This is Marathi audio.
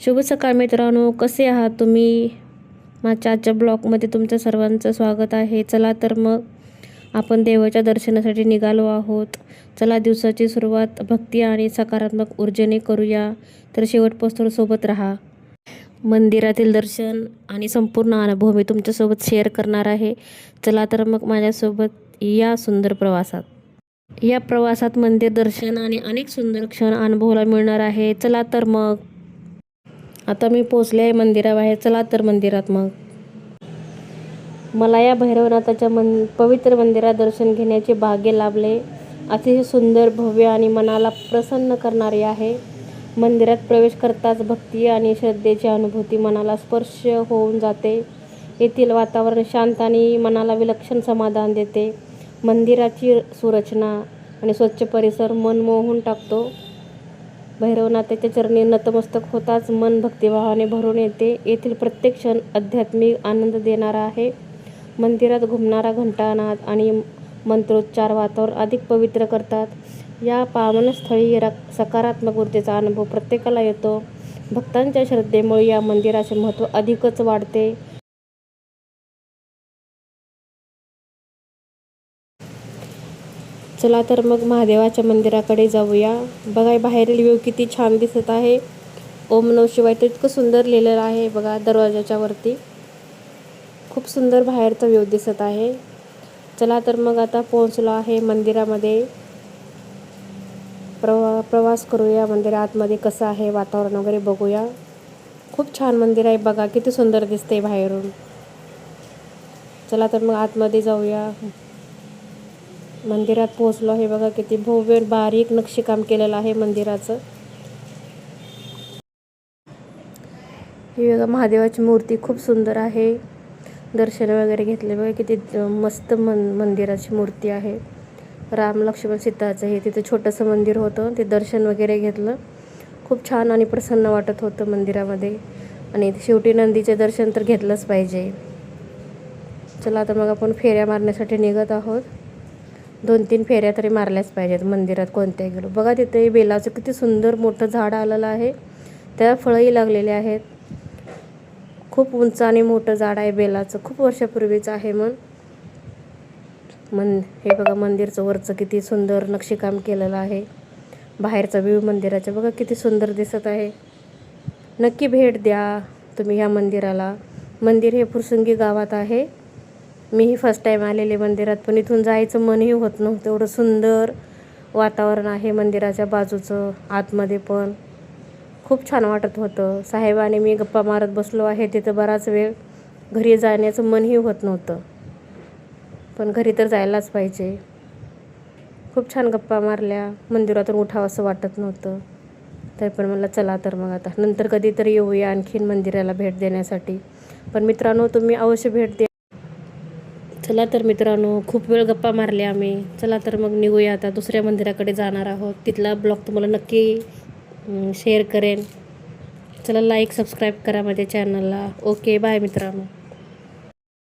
शुभ सकाळ मित्रांनो, कसे आहात तुम्ही? माझ्या आजच्या ब्लॉगमध्ये तुमचं सर्वांचं स्वागत आहे. चला तर मग आपण देवाच्या दर्शनासाठी निघालो आहोत. चला दिवसाची सुरुवात भक्ती आणि सकारात्मक ऊर्जेने करूया. तर शेवटपासून सोबत राहा. मंदिरातील दर्शन आणि संपूर्ण अनुभव मी तुमच्यासोबत शेअर करणार आहे. चला तर मग माझ्यासोबत या सुंदर प्रवासात. या प्रवासात मंदिर दर्शन आणि अनेक सुंदर क्षण अनुभवायला मिळणार आहे. चला तर मग आता मी पोचले आहे मंदिराबाहेर. चला तर मंदिरात मग मला या भैरवनाथाच्या पवित्र मंदिरात दर्शन घेण्याचे भाग्य लाभले. अतिशय सुंदर, भव्य आणि मनाला प्रसन्न करणारे आहे. मंदिरात प्रवेश करताच भक्ती आणि श्रद्धेची अनुभूती मनाला स्पर्श होऊन जाते. येथील वातावरण शांत आणि मनाला विलक्षण समाधान देते. मंदिराची सुरचना आणि स्वच्छ परिसर मन मोहून टाकतो. भैरवनाथाच्या चरणी नतमस्तक होताच मन भक्तिभावाने भरून येते. येथील प्रत्येक क्षण आध्यात्मिक आनंद देणारा आहे. मंदिरात घुमणारा घंटानाद आणि मंत्रोच्चार वातावरण अधिक पवित्र करतात. या पावनस्थळी सकारात्मक ऊर्जेचा अनुभव प्रत्येकाला येतो. भक्तांच्या श्रद्धेमुळे या मंदिराचे महत्त्व अधिकच वाढते. चला तर मग महादेवाच्या मंदिराकडे जाऊया. बघा बाहेरील व्ह्यू किती छान दिसत आहे. ओम नमः शिवाय तर इतकं सुंदर लिहिलेलं आहे बघा दरवाजाच्या वरती. खूप सुंदर बाहेरचा व्ह्यू दिसत आहे. चला तर मग आता पोहोचलो आहे मंदिरामध्ये. प्रवास करूया. मंदिरात आतमध्ये कसं आहे वातावरण वगैरे बघूया. खूप छान मंदिर आहे बघा, किती सुंदर दिसते बाहेरून. चला तर मग आतमध्ये जाऊया. मंदिरात पोहोचलो आहे बघा, किती भव्य बारीक नक्षीकाम केलेलं आहे मंदिराचं. ही बघा महादेवाची मूर्ती खूप सुंदर आहे. दर्शन वगैरे घेतले बघा, किती मस्त मंदिराची मूर्ती आहे. राम लक्ष्मण सीताचं हे तिथे छोटंसं मंदिर होतं. ते दर्शन वगैरे घेतलं. खूप छान आणि प्रसन्न वाटत होतं मंदिरामध्ये. आणि शेवटी नंदीचे दर्शन तर घेतलंच पाहिजे. चला तर मग आपण फेऱ्या मारण्यासाठी निघत आहोत. 2-3 फेऱ्या तरी मारल्याच पाहिजेत मंदिरात कोणत्याही गेलो. बघा तिथे बेलाचं किती सुंदर मोठं झाड आलेलं आहे. त्याला फळंही लागलेले आहेत. खूप उंच आणि मोठं झाड आहे बेलाचं. खूप वर्षापूर्वीचं आहे. हे बघा मंदिरचं वरचं किती सुंदर नक्षीकाम केलेलं आहे. बाहेरचा व्ह्यू मंदिराचा बघा किती सुंदर दिसत आहे. नक्की भेट द्या तुम्ही ह्या मंदिराला. मंदिर हे फुरसुंगी गावात आहे. मीही फर्स्ट टाईम आलेले मंदिरात, पण इथून जायचं मनही होत नव्हतं. एवढं सुंदर वातावरण आहे मंदिराच्या बाजूचं. आतमध्ये पण खूप छान वाटत होतं. साहेब आणि मी गप्पा मारत बसलो आहे तिथं बराच वेळ. घरी जाण्याचं मनही होत नव्हतं, पण घरी तर जायलाच पाहिजे. खूप छान गप्पा मारल्या. मंदिरातून उठावं असं वाटत नव्हतं. तर पण मला चला तर मग आता नंतर कधीतरी येऊया आणखीन मंदिराला भेट देण्यासाठी. पण मित्रांनो तुम्ही अवश्य भेट द्या. चला तर मित्रांनो, खूप वेळ गप्पा मारल्या आम्ही. चला तर मग निघूया आता. दुसऱ्या मंदिराकडे जाणार आहोत. तिथला ब्लॉग तुम्हाला नक्की शेअर करेन. चला लाईक सबस्क्राईब करा माझ्या चॅनलला. ओके बाय मित्रांनो.